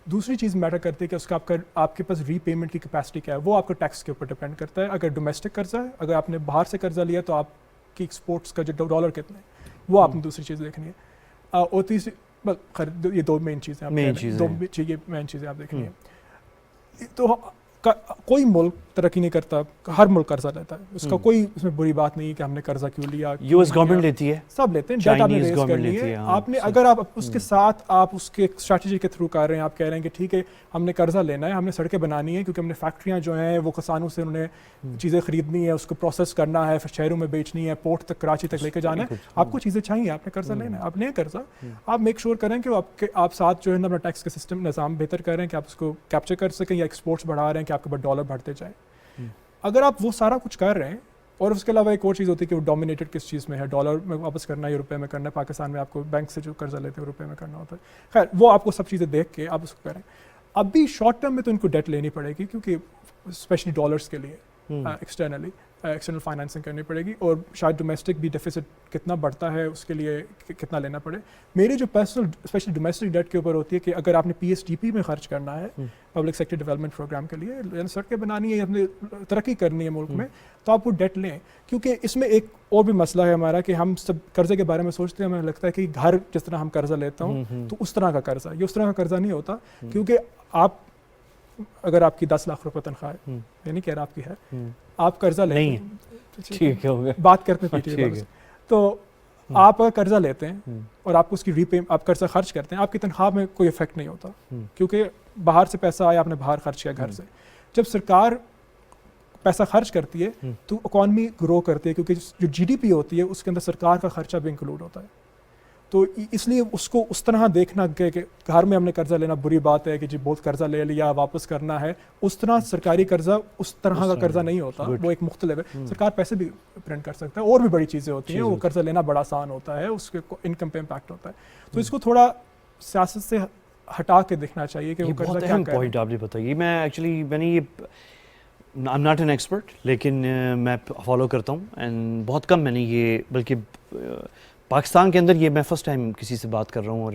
دوسری چیز میٹر کرتی ہے کہ اس کا آپ کے پاس ری پیمنٹ کی کیپیسٹی کیا ہے وہ آپ کا ٹیکس کے اوپر ڈپینڈ کرتا ہے. اگر ڈومیسٹک قرضہ ہے اگر آپ نے باہر سے قرضہ لیا تو آپ کی ایکسپورٹس کا جو ڈالر کتنے وہ آپ نے دوسری چیز دیکھنی ہے. اور تیسری یہ 2 مین چیزیں مین چیزیں آپ دیکھنی ہے. تو کوئی ملک ترقی نہیں کرتا ہر ملک قرضہ لیتا ہے اس کا کوئی اس میں بری بات نہیں ہے کہ ہم نے قرضہ کیوں لیا. یو ایس گورنمنٹ لیتی ہے سب لیتے ہیں ڈیٹ آپ نے ریز کرنی ہے. آپ نے اگر آپ اس کے ساتھ آپ اس کے اسٹریٹجی کے تھرو کر رہے ہیں آپ کہہ رہے ہیں کہ ٹھیک ہے ہم نے قرضہ لینا ہے ہم نے سڑکیں بنانی ہے کیونکہ ہم نے فیکٹریاں جو ہیں وہ کسانوں سے انہوں نے چیزیں خریدنی ہے اس کو پروسیس کرنا ہے پھر شہروں میں بیچنی ہے پورٹ تک کراچی تک لے کے جانا ہے آپ کو چیزیں چاہیے آپ نے قرضہ لینا ہے آپ لیں قرضہ آپ میک شیور کریں کہ آپ ساتھ جو ہے نا اپنا ٹیکس کا سسٹم نظام بہتر کر رہے ہیں کہ آپ اس کو کیپچر کر سکیں یا ایکسپورٹس بڑھا رہے ہیں کہ آپ کے پاس ڈالر بڑھتے جائیں. اگر آپ وہ سارا کچھ کر رہے ہیں اور اس کے علاوہ ایک اور چیز ہوتی ہے کہ وہ ڈومینیٹڈ کس چیز میں ہے ڈالر میں واپس کرنا ہے یا روپے میں کرنا ہے. پاکستان میں آپ کو بینک سے جو قرضہ لیتے ہیں روپے میں کرنا ہوتا ہے. خیر وہ آپ کو سب چیزیں دیکھ کے آپ اس کو کریں. اب بھی شارٹ ٹرم میں تو ان کو ڈیٹ لینی پڑے گی کیونکہ اسپیشلی ڈالرس کے لیے ایکسٹرنل فائنینسنگ کرنی پڑے گی اور شاید ڈومیسٹک بھی ڈیفیسٹ کتنا بڑھتا ہے اس کے لیے کتنا لینا پڑے. میری جو پرسنل اسپیشلی ڈومیسٹک ڈیٹ کے اوپر ہوتی ہے کہ اگر آپ نے PSDP میں خرچ کرنا ہے پبلک سیکٹر ڈیولپمنٹ پروگرام کے لیے سڑکیں بنانی ہے یا اپنے ترقی کرنی ہے ملک میں تو آپ وہ ڈیٹ لیں. کیونکہ اس میں ایک اور بھی مسئلہ ہے ہمارا کہ ہم سب قرضے کے بارے میں سوچتے ہیں ہمیں لگتا ہے کہ گھر جس طرح ہم قرضہ لیتا ہوں تو اس طرح کا قرضہ یہ اس طرح کا قرضہ نہیں ہوتا. کیونکہ آپ اگر آپ کی 10 لاکھ روپے تنخواہ ہے یعنی کہہ رہا آپ کی ہے آپ قرضہ نہیں بات کرتے ہیں تو آپ اگر قرضہ لیتے ہیں اور آپ کو اس کی آپ قرضہ خرچ کرتے ہیں آپ کی تنخواہ میں کوئی افیکٹ نہیں ہوتا کیونکہ باہر سے پیسہ آیا آپ نے باہر خرچ کیا گھر سے. جب سرکار پیسہ خرچ کرتی ہے تو اکانومی گرو کرتی ہے کیونکہ جو GDP ہوتی ہے اس کے اندر سرکار کا خرچہ بھی انکلوڈ ہوتا ہے. تو اس لیے اس کو اس طرح دیکھنا کہ گھر میں ہم نے قرضہ لینا بری بات ہے کہ جی بہت قرضہ لے لیا واپس کرنا ہے اس طرح سرکاری قرضہ اس طرح کا قرضہ نہیں ہوتا. وہ ایک مختلف ہے. سرکار پیسے بھی پرنٹ کر سکتا ہے اور بھی بڑی چیزیں ہوتی ہیں وہ قرضہ لینا بڑا آسان ہوتا ہے اس کے انکم پہ امپیکٹ ہوتا ہے. تو اس کو تھوڑا سیاست سے ہٹا کے دیکھنا چاہیے کہ وہ قرضہ کیا ہے. پوائنٹ آپ نے بتائیے. میں نے یہ I am not an expert لیکن میں فالو کرتا ہوں اینڈ بہت کم میں نے یہ بلکہ پاکستان کے اندر یہ میں فرسٹ ٹائم کسی سے بات کر رہا ہوں اور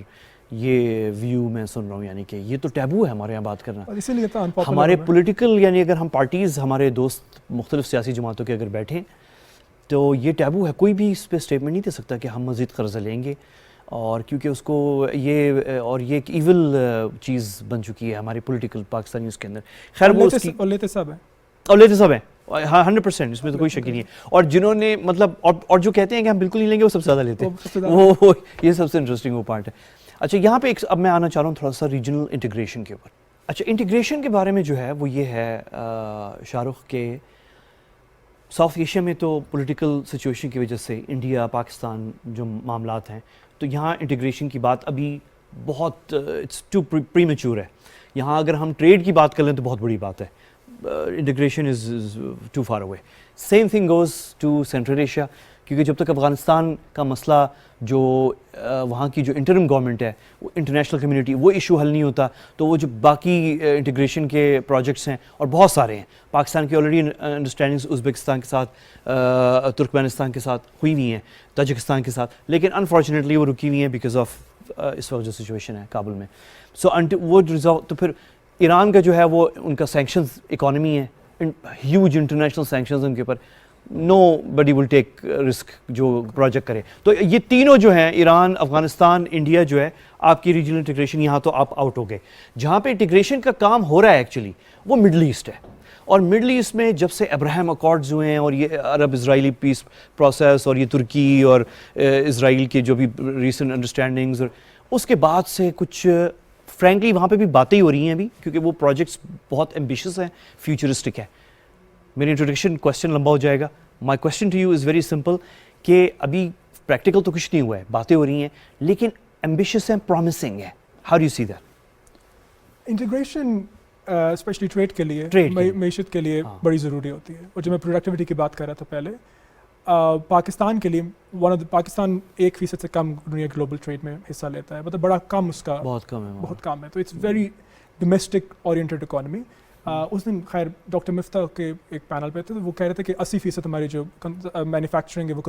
یہ ویو میں سن رہا ہوں یعنی کہ یہ تو ٹیبو ہے ہمارے یہاں بات کرنا. اسی لیے ہمارے پولیٹیکل یعنی اگر ہم پارٹیز ہمارے دوست مختلف سیاسی جماعتوں کے اگر بیٹھیں تو یہ ٹیبو ہے. کوئی بھی اس پہ اسٹیٹمنٹ نہیں دے سکتا کہ ہم مزید قرضہ لیں گے اور کیونکہ اس کو یہ ایک ایول چیز بن چکی ہے ہماری پولیٹیکل پاکستانیوں کے اندر. خیر وہ لیتے سب ہیں اور لیتے سب ہیں 100% اس میں تو کوئی شک ہی نہیں ہے. اور جنہوں نے مطلب اور جو کہتے ہیں کہ ہم بالکل نہیں لیں گے وہ سب سے زیادہ لیتے ہیں. وہ یہ سب سے انٹرسٹنگ وہ پارٹ ہے. اچھا یہاں پہ اب میں آنا چاہ رہا ہوں تھوڑا سا ریجنل انٹیگریشن کے اوپر. اچھا انٹیگریشن کے بارے میں جو ہے وہ یہ ہے شاہ رخ کے ساؤتھ ایشیا میں تو پولیٹیکل سچویشن کی وجہ سے انڈیا پاکستان جو معاملات ہیں تو یہاں انٹیگریشن کی بات ابھی بہت اٹس ٹو پریمیچور ہے. یہاں اگر ہم ٹریڈ کی بات کر لیں تو بہت بڑی بات ہے. integration is too far away. Same thing goes to Central Asia کیونکہ جب تک افغانستان کا مسئلہ جو وہاں کی جو انٹرم گورنمنٹ ہے وہ انٹرنیشنل کمیونٹی وہ ایشو حل نہیں ہوتا تو وہ جو باقی انٹیگریشن کے پروجیکٹس ہیں اور بہت سارے ہیں پاکستان کی آلریڈی انڈرسٹینڈنگس ازبکستان کے ساتھ ترکمانستان کے ساتھ ہوئی ہوئی ہیں تاجکستان کے ساتھ لیکن انفارچونیٹلی وہ رکی ہوئی ہیں بیکاز آف اس وقت جو سچویشن ہے کابل میں. سو وہ ریزالو تو پھر ایران کا جو ہے وہ ان کا سینکشنز اکانومی ہے ہیوج انٹرنیشنل سینکشنز ان کے اوپر نو بڈی ول ٹیک رسک جو پروجیکٹ کرے. تو یہ تینوں جو ہیں ایران افغانستان انڈیا جو ہے آپ کی ریجنل انٹیگریشن یہاں تو آپ آؤٹ ہو گئے. جہاں پہ انٹیگریشن کا کام ہو رہا ہے ایکچولی وہ مڈل ایسٹ ہے اور مڈل ایسٹ میں جب سے ابراہیم اکارڈز ہوئے ہیں اور یہ عرب اسرائیلی پیس پروسیس اور یہ ترکی اور اسرائیل کے جو بھی ریسنٹ انڈرسٹینڈنگز اور اس کے بعد سے کچھ فرینکلی وہاں پہ بھی باتیں ہی ہو رہی ہیں ابھی کیونکہ وہ پروجیکٹس بہت ایمبیشیس ہیں فیوچرسٹک ہے میری انٹروڈکشن کوشچن لمبا ہو جائے گا. My question to you is very simple کہ ابھی پریکٹیکل تو کچھ نہیں ہوا ہے, باتیں ہو رہی ہیں لیکن ایمبیشیس اینڈ پرومسنگ ہے. How do you see that? Integration especially trade کے لیے, معیشت کے لیے ہاں. بڑی ضروری ہوتی ہے. اور جب میں پروڈکٹیوٹی کی بات کر رہا تھا پہلے, پاکستان کے لیے پاکستان 1% سے کم دنیا گلوبل ٹریڈ میں حصہ لیتا ہے, مطلب بڑا کم اس کا, بہت کم ہے, بہت کم ہے. تو it's very domestic oriented economy. اس دن خیر ڈاکٹر مفتاح کے ایک پینل پہ تھے تو وہ کہہ رہے تھے کہ 80% ہماری جو مینوفیکچرنگ ہے وہ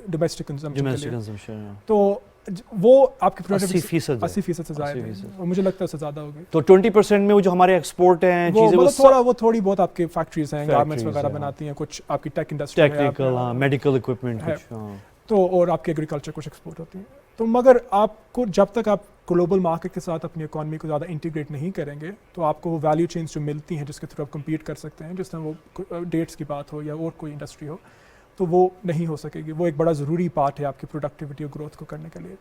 ڈومیسٹک کنزمپشن کے لیے. تو وہ آپ کی 80% سے زائد ہے, اور مجھے لگتا ہے اس سے زیادہ ہوگی. تو 20% میں وہ جو ہمارے ایکسپورٹ ہیں چیزیں وہ تھوڑی بہت آپ کے فیکٹریز ہیں, گارمنٹس وغیرہ بناتی ہیں, کچھ آپ کی ٹیک انڈسٹری ہے, ٹیکنیکل میڈیکل اکوپمنٹ تو اور آپ کی ایگریکلچر کچھ ایکسپورٹ ہوتی ہے. تو مگر آپ کو جب تک آپ گلوبل مارکیٹ کے ساتھ اپنی اکانومی کو زیادہ انٹیگریٹ نہیں کریں گے تو آپ کو وہ ویلیو چینز جو ملتی ہیں جس کے تھرو آپ کمپیٹ کر سکتے ہیں, جس طرح وہ ڈیٹس کی بات ہو یا اور کوئی انڈسٹری ہو, تو وہ نہیں ہو سکے گی. وہ ایک بڑا ضروری پارٹ ہے آپ کی پروڈکٹیوٹی اور گروتھ کو کرنے کے لیے.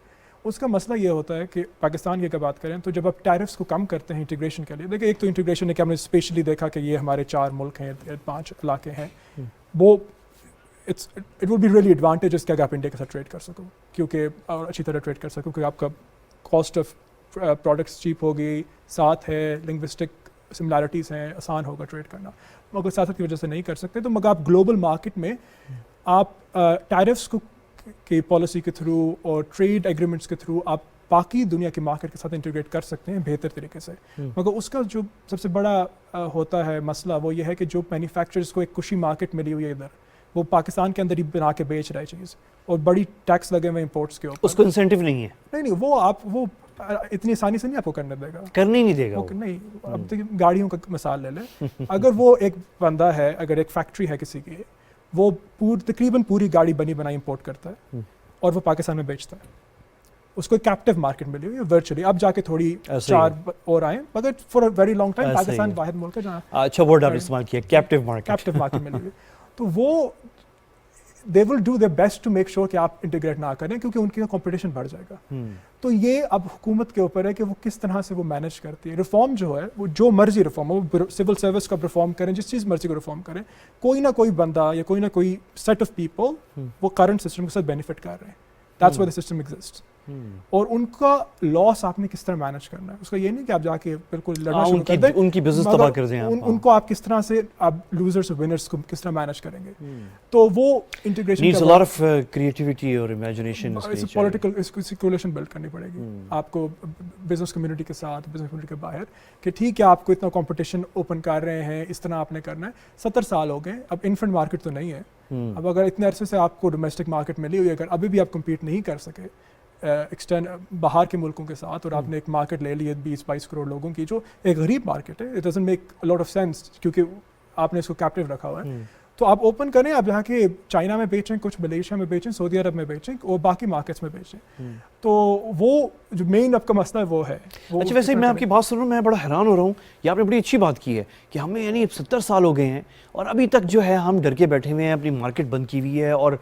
اس کا مسئلہ یہ ہوتا ہے کہ پاکستان کی اگر بات کریں تو جب آپ ٹیرفس کو کم کرتے ہیں انٹیگریشن کے لیے, دیکھیں ایک تو انٹیگریشن ہے کہ ہم نے اسپیشلی دیکھا کہ یہ ہمارے 4 ملک ہیں, 5 علاقے ہیں, وہ it will be really advantages کہ اگر آپ انڈیا کے ساتھ ٹریڈ کر سکو, کیونکہ اور اچھی طرح ٹریڈ کر سکو, کیونکہ آپ کا کاسٹ آف پروڈکٹس چیپ ہوگی, ساتھ ہے لنگوسٹک سملیرٹیز ہیں, آسان ہوگا ٹریڈ کرنا. مگر سیاست کی وجہ سے نہیں کر سکتے. تو مگر آپ گلوبل مارکیٹ میں آپ ٹیرفس کو کی پالیسی کے تھرو اور ٹریڈ ایگریمنٹس کے تھرو آپ باقی دنیا کے مارکیٹ کے ساتھ انٹیگریٹ کر سکتے ہیں بہتر طریقے سے. مگر اس کا جو سب سے بڑا ہوتا ہے مسئلہ وہ یہ ہے کہ جو مینوفیکچررز کو ایک کشی مارکیٹ ملی ہوئی ہے ادھر, وہ پاکستان کے اندر ہی بنا کے بیچ رہا ہے چیز, اور بڑی ٹیکس لگے ہوئے امپورٹس کے اوپر. اس کو انسینٹیو نہیں ہے. نہیں وہ اتنی آسانی سے نہیں آپ کو کرنے دے گا, کرنے ہی نہیں دے گا. نہیں, اب گاڑیوں کا مثال لے لیں, اگر وہ ایک بندہ ہے, اگر ایک فیکٹری ہے کسی کی, وہ تقریباً پوری گاڑی بنی بنائی امپورٹ کرتا ہے اور وہ پاکستان میں بیچتا ہے, اس کو کیپٹیو مارکیٹ ملی ہوئی ہے ورچولی. اب جا کے تھوڑی 4 اور آئیں, مگر for a very long time Pakistan واحد ملک ہے جہاں اچھا ورڈ آپ نے استعمال کیا, کیپٹیو مارکیٹ ملی ہوئی. تو وہ they will do their best to make sure کہ آپ انٹیگریٹ نہ کریں, کیونکہ ان کی کمپٹیشن بڑھ جائے گا. تو یہ اب حکومت کے اوپر ہے کہ وہ کس طرح سے وہ مینیج کرتی ہے. ریفارم جو ہے وہ جو مرضی ریفارم ہو, وہ سول سروس کا ریفارم کریں, جس چیز مرضی کو ریفارم کریں, کوئی نہ کوئی بندہ یا کوئی نہ کوئی سیٹ آف پیپل وہ کرنٹ سسٹم کے ساتھ بینیفٹ کر رہے ہیں. That's why the system exists. اور ان کا لاس آپ نے کس طرح مینیج کرنا ہے. اس کا یہ نہیں کہ آپ جا کے بالکل لڑنا شروع کر دیں, ان کی بزنس تباہ کر دیں, ان کو آپ کس طرح سے آپ لوزرز اور ونرز کو کس طرح مینیج کریں گے. تو وہ integration needs a lot of creativity اور امیجنیشن, پولیٹیکل سرکولیشن بلڈ کرنی پڑے گی آپ کو بزنس کمیونٹی کے ساتھ, بزنس کمیونٹی کے باہر, کہ ٹھیک ہے آپ کو اتنا کمپٹیشن اوپن کر رہے ہیں, اس طرح آپ نے کرنا ہے. 70 سال ہو گئے, اب انفنٹ مارکیٹ تو نہیں ہے. اب اگر اتنے عرصے سے آپ کو ڈومیسٹک مارکیٹ ملی ہوئی ہے, اگر ابھی بھی آپ کمپیٹ نہیں کر سکے باہر کے ملکوں کے ساتھ, اور آپ نے ایک مارکیٹ لے لی ہے 20-22 کروڑ لوگوں کی, جو ایک غریب مارکیٹ ہے, it doesn't make a lot of sense, کیونکہ آپ نے اس کو کیپٹیو رکھا ہوا ہے. تو آپ اوپن کریں, آپ یہاں کے چائنا میں بیچیں, کچھ ملیشیا میں بیچیں, سعودی عرب میں بیچیں, اور باقی مارکیٹس میں بیچیں. تو وہ جو مین آپ کا مسئلہ ہے وہ ہے. اچھا ویسے میں آپ کی بات سن رہا ہوں, میں بڑا حیران ہو رہا ہوں. یہ آپ نے بڑی اچھی بات کی ہے کہ ہمیں یعنی 70 سال ہو گئے ہیں اور ابھی تک جو ہے ہم ڈر کے بیٹھے ہوئے ہیں, اپنی مارکیٹ بند کی ہوئی ہے, اور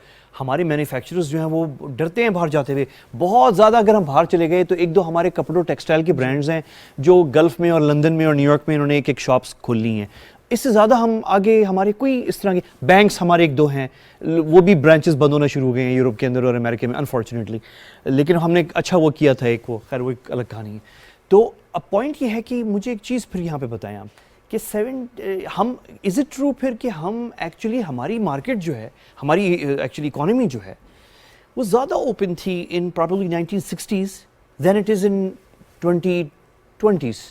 ہمارے مینوفیکچررز جو ہیں وہ ڈرتے ہیں باہر جاتے ہوئے بہت زیادہ. اگر ہم باہر چلے گئے تو 1-2 ہمارے کپڑوں ٹیکسٹائل کے برانڈز ہیں جو گلف میں اور لندن میں اور نیو یارک میں انہوں نے ایک شاپس کھول لی ہیں. اس سے زیادہ ہم آگے ہمارے کوئی اس طرح کے بینکس ہمارے 1-2 ہیں, وہ بھی برانچز بند ہونا شروع ہو گئے ہیں یورپ کے اندر اور امریکہ میں انفارچونیٹلی. لیکن ہم نے اچھا وہ کیا تھا ایک, وہ خیر وہ ایک الگ کہانی ہے. تو اب پوائنٹ یہ ہے کہ مجھے ایک چیز پھر یہاں پہ بتائیں آپ کہ ہم از اٹ ٹرو پھر کہ ہم ایکچولی ہماری مارکیٹ جو ہے, ہماری ایکچولی اکانومی جو ہے وہ زیادہ اوپن تھی in probably 1960s than it is in 2020s.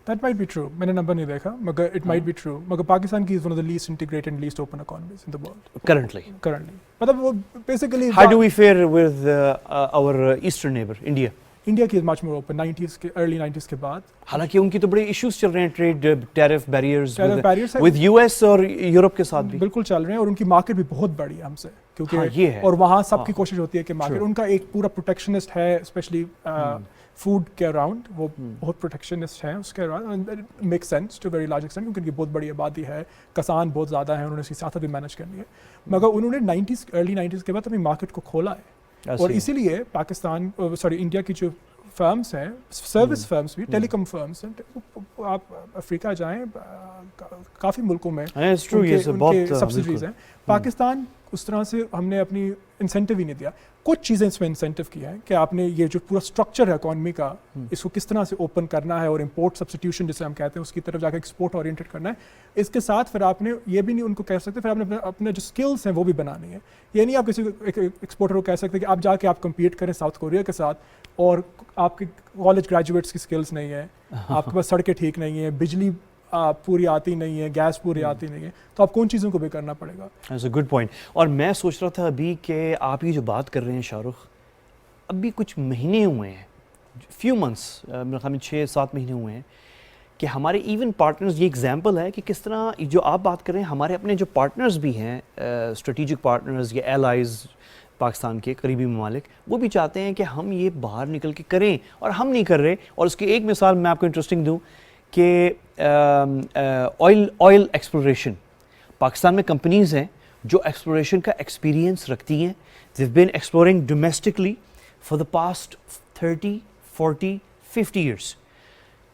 That might be true. میں نے نمبر نہیں دیکھا, مگر it might be true. مگر پاکستان کی is one of the least integrated and least open economies in the world. Currently. مطلب وہ basically. How do we fare with our eastern neighbor, India? India کی is much more open, early 90s کے بعد. حالانکہ ان کی تو بڑے ایشوز چل رہے ہیں, trade tariff barriers with US اور یورپ کے ساتھ بھی بالکل چل رہے ہیں, اور ان کی مارکیٹ بھی بہت بڑی ہے ہم سے, کیونکہ اور وہاں سب کی کوشش ہوتی ہے کہ مارکیٹ ان کا ایک پورا پروٹیکشنسٹ ہے, اسپیشلی فوڈ کے اراؤنڈ وہ بہت پروٹیکشنسٹ ہیں اس کے around. Make sense to very large extent, کیونکہ ان کی بہت بڑی آبادی ہے, کسان بہت زیادہ ہیں, انہوں نے اس کی سیاست بھی مینیج کرنی ہے. مگر انہوں نے ارلی 90s کے بعد اپنی مارکیٹ کو کھولا ہے, اور اسی لیے انڈیا کی جو فرمس ہیں, سروس فرمس بھی, ٹیلی کام فرمس ہیں, آپ افریقہ جائیں کافی ملکوں میں سبسڈریز ہیں. پاکستان اس طرح سے ہم نے اپنی انسینٹیو ہی نہیں دیا. کچھ چیزیں اس میں انسینٹیو کیا ہے کہ آپ نے یہ جو پورا اسٹرکچر ہے اکانومی کا, اس کو کس طرح سے اوپن کرنا ہے اور امپورٹ سبسٹیوشن جسے ہم کہتے ہیں اس کی طرف جا کے ایکسپورٹ اورینٹڈ کرنا ہے. اس کے ساتھ پھر آپ نے یہ بھی نہیں ان کو کہہ سکتے, پھر آپ نے اپنے جو اسکلس ہیں وہ بھی بنانی ہے. یہ نہیں آپ کسی ایکسپورٹر کو کہہ سکتے کہ آپ جا کے آپ کمپیٹ کریں ساؤتھ کوریا کے ساتھ اور آپ کے کالج گریجویٹس کی اسکلس نہیں ہے, آپ کے پاس سڑکیں ٹھیک نہیں ہیں, بجلی پوری آتی نہیں ہے, گیس پوری آتی نہیں ہے, تو آپ کون چیزوں کو بھی کرنا پڑے گا. Is a good point. اور میں سوچ رہا تھا ابھی کہ آپ یہ جو بات کر رہے ہیں شاہ رخ, ابھی کچھ مہینے ہوئے ہیں, فیو منتھس, میرے خیال میں 6-7 مہینے ہوئے ہیں کہ ہمارے ایون پارٹنرز, یہ ایگزامپل ہے کہ کس طرح جو آپ بات کر رہے ہیں ہمارے اپنے جو پارٹنرز بھی ہیں, اسٹریٹجک پارٹنرز یا ایلائز پاکستان کے قریبی ممالک, وہ بھی چاہتے ہیں کہ ہم یہ باہر نکل کے کریں اور ہم نہیں کر رہے. اور اس کی ایک مثال میں آپ کو انٹرسٹنگ دوں کہ آئل ایکسپلوریشن, پاکستان میں کمپنیز ہیں جو ایکسپلوریشن کا ایکسپیرینس رکھتی ہیں. they've been exploring domestically for the past 30, 40, 50 years.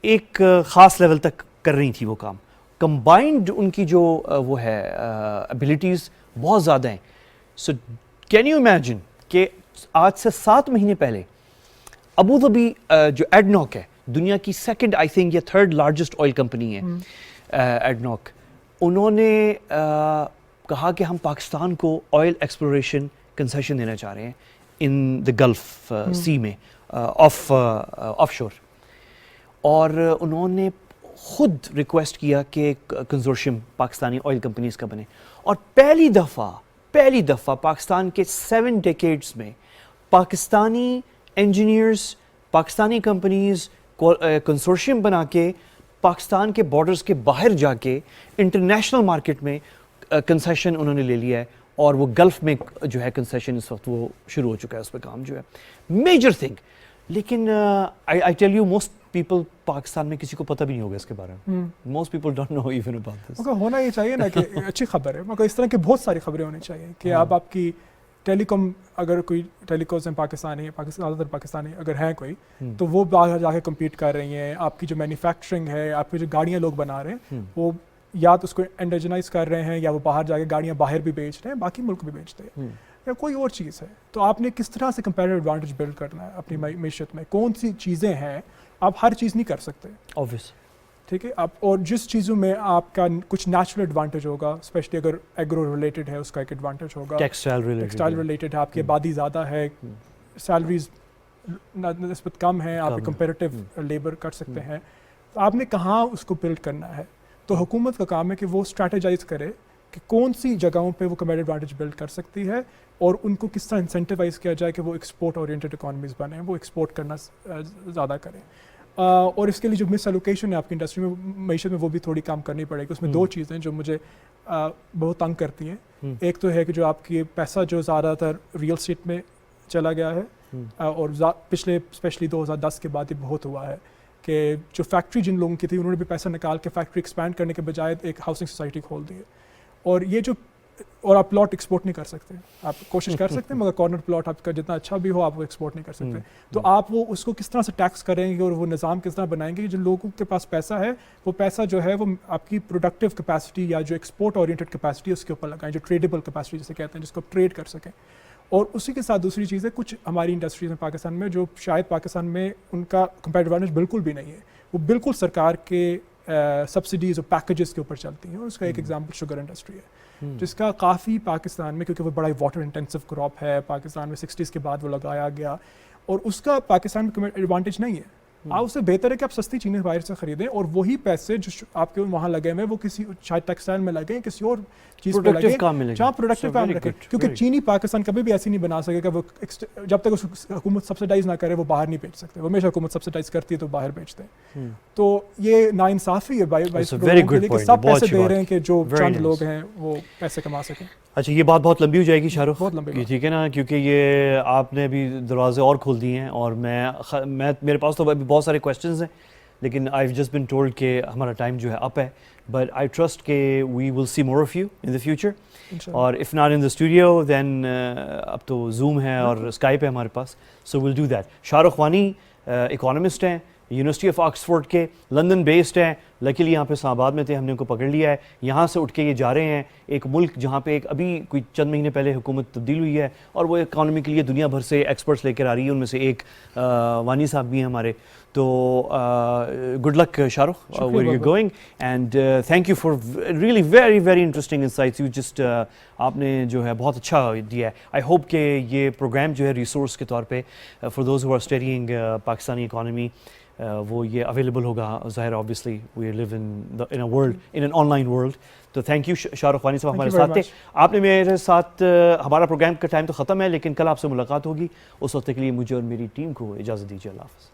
ایک خاص لیول تک کر رہی تھی وہ کام. کمبائنڈ ان کی جو وہ ہے ابیلٹیز بہت زیادہ ہیں. سو کین یو امیجن کہ آج سے 7 مہینے پہلے ابو ظبی جو ایڈنوک ہے, دنیا کی سیکنڈ آئی تھنک یا تھرڈ لارجسٹ آئل کمپنی ہے ایڈنوک, انہوں نے کہا کہ ہم پاکستان کو آئل ایکسپلوریشن کنسیشن دینا چاہ رہے ہیں ان دا گلف سی میں آف شور. اور انہوں نے خود ریکویسٹ کیا کہ ایک کنزورشیم پاکستانی آئل کمپنیز کا بنے. اور پہلی دفعہ پاکستان کے 7 ڈیکیڈز میں Pakistani engineers, Pakistani companies consortium بنا کے پاکستان کے بارڈرز کے باہر جا کے انٹرنیشنل مارکیٹ میں کنسیشن انہوں نے لے لیا ہے. اور وہ گلف میں جو ہے کنسیشن اس وقت وہ شروع ہو چکا ہے, اس پہ کام جو ہے میجر تھنگ. لیکن I tell you most people Pakistan میں کسی کو پتہ بھی نہیں ہوگا اس کے بارے میں. Most people don't know even about this. مگر ہونا یہ چاہیے نا کہ اچھی خبر ہے, مگر اس طرح کی بہت ساری خبریں ہونی چاہیے کہ آپ کی ٹیلی کام, اگر کوئی ٹیلی کامز ہیں پاکستانی, زیادہ تر پاکستانی اگر ہیں کوئی, تو وہ باہر جا کے کمپیٹ کر رہی ہیں. آپ کی جو مینوفیکچرنگ ہے, آپ کی جو گاڑیاں لوگ بنا رہے ہیں, وہ یا تو اس کو انڈیجنائز کر رہے ہیں یا وہ باہر جا کے گاڑیاں باہر بھی بیچ رہے ہیں, باقی ملک بھی بیچتے ہیں, یا کوئی اور چیز ہے. تو آپ نے کس طرح سے کمپیریٹیو ایڈوانٹیج بلڈ کرنا ہے اپنی معیشت میں, کون سی چیزیں ہیں. آپ ہر چیز نہیں کر سکتے obvious, ٹھیک ہے. آپ اور جس چیزوں میں آپ کا کچھ نیچرل ایڈوانٹیج ہوگا, اسپیشلی اگر ایگرو ریلیٹڈ ہے, اس کا ایک ایڈوانٹیج ہوگا. ٹیکسٹائل ریلیٹڈ ہے, آپ کی آبادی زیادہ ہے, سیلریز نسبت کم ہیں, آپ کمپیریٹیو لیبر کر سکتے ہیں. تو آپ نے کہاں اس کو بلڈ کرنا ہے. تو حکومت کا کام ہے کہ وہ اسٹریٹجائز کرے کہ کون سی جگہوں پہ وہ کمپیٹیو ایڈوانٹیج بلڈ کر سکتی ہے, اور ان کو کس طرح انسینٹیوائز کیا جائے کہ وہ ایکسپورٹ اورینٹڈ اکانومیز بنیں, وہ ایکسپورٹ کرنا زیادہ کریں. اور اس کے لیے جو مس ایلوکیشن ہے آپ کی انڈسٹری میں, معیشت میں, وہ بھی تھوڑی کام کرنی پڑے گی. اس میں 2 چیزیں جو مجھے بہت تنگ کرتی ہیں. ایک تو ہے کہ جو آپ کی پیسہ جو زیادہ تر ریئل اسٹیٹ میں چلا گیا ہے, اور پچھلے اسپیشلی 2010 کے بعد یہ بہت ہوا ہے کہ جو فیکٹری جن لوگوں کی تھی, انہوں نے بھی پیسہ نکال کے فیکٹری ایکسپینڈ کرنے کے بجائے ایک ہاؤسنگ سوسائٹی کھول دی ہے. اور یہ جو, اور آپ پلاٹ ایکسپورٹ نہیں کر سکتے, آپ کوشش کر سکتے ہیں مگر کارنر پلاٹ آپ کا جتنا اچھا بھی ہو آپ وہ ایکسپورٹ نہیں کر سکتے. تو آپ وہ اس کو کس طرح سے ٹیکس کریں گے اور وہ نظام کس طرح بنائیں گے کہ جو لوگوں کے پاس پیسہ ہے, وہ پیسہ جو ہے وہ آپ کی پروڈکٹیو کیپیسٹی یا جو ایکسپورٹ اورینٹڈ کیپیسٹی اس کے اوپر لگائیں, جو ٹریڈیبل کیپیسٹی جسے کہتے ہیں, جس کو ٹریڈ کر سکیں. اور اسی کے ساتھ دوسری چیز ہے, کچھ ہماری انڈسٹریز ہیں پاکستان میں جو شاید پاکستان میں ان کا کمپیٹیو ایڈوانٹیج بالکل بھی نہیں ہے, وہ بالکل سرکار کے سبسڈیز اور پیکیجز کے اوپر چلتی ہیں. اور اس کا ایک ایگزامپل شوگر انڈسٹری ہے, جس کا کافی پاکستان میں, کیونکہ وہ بڑا واٹر انٹینسو کراپ ہے پاکستان میں, 60s کے بعد وہ لگایا گیا, اور اس کا پاکستان میں ایڈوانٹیج نہیں ہے. آپ اس سے بہتر ہے کہ آپ سستی چیزیں باہر سے خریدیں, اور وہی پیسے جو آپ کے وہاں لگے ہوئے وہ کسی شاید ٹیکسٹائل میں لگیں, کسی اور چیز پہ لگیں جہاں پروڈکٹیو کام رکھیں. کیونکہ چینی پاکستان کبھی بھی ایسی نہیں بنا سکے کہ وہ جب تک اس حکومت سبسڈائز نہ کرے وہ باہر نہیں بیچ سکتے. وہ ہمیشہ حکومت سبسڈائز کرتی ہے تو باہر بیچتے ہیں. تو یہ ناانصافی ہے سب پیسے دے رہے ہیں کہ جو چند لوگ ہیں وہ پیسے کما سکیں. اچھا, یہ بات بہت لمبی ہو جائے گی شاہ رخ, بہت لمبی, ٹھیک ہے نا, کیونکہ یہ آپ نے بھی دروازے اور کھول دیے ہیں, اور میں میرے پاس تو ابھی بہت سارے کویسچنز ہیں, لیکن I have just been told کہ ہمارا ٹائم جو ہے اپ ہے. بٹ آئی ٹرسٹ کہ we will see more of you in the future, اور if not in the studio then اب تو زوم ہے اور اسکائپ ہے ہمارے پاس, سو will do that. Shah Rukh Wani economist ہیں یونیورسٹی آف آکسفورڈ کے, لندن بیسڈ ہیں, لکیلی یہاں پہ اسلام آباد میں تھے, ہم نے ان کو پکڑ لیا ہے. یہاں سے اٹھ کے یہ جا رہے ہیں ایک ملک جہاں پہ ایک ابھی کوئی چند مہینے پہلے حکومت تبدیل ہوئی ہے, اور وہ اکانومی کے لیے دنیا بھر سے ایکسپرٹس لے کر آ رہی ہے. ان میں سے ایک وانی صاحب بھی ہیں ہمارے. تو good luck Shah Rukh where you going, and thank you for really very very interesting insights. You just آپ نے جو ہے بہت اچھا دیا ہے. آئی ہوپ کہ یہ پروگرام جو ہے ریسورس کے طور پہ for those who are studying Pakistani economy وہ یہ اویلیبل ہوگا. ظاہر obviously we live in a world in an online world. تو تھینک یو شاہ رخ وانی صاحب ہمارے ساتھ تھے. آپ نے میرے ساتھ ہمارا پروگرام کا ٹائم تو ختم ہے, لیکن کل آپ سے ملاقات ہوگی. اس وقت کے لیے مجھے اور میری ٹیم کو اجازت دیجیے. اللہ حافظ.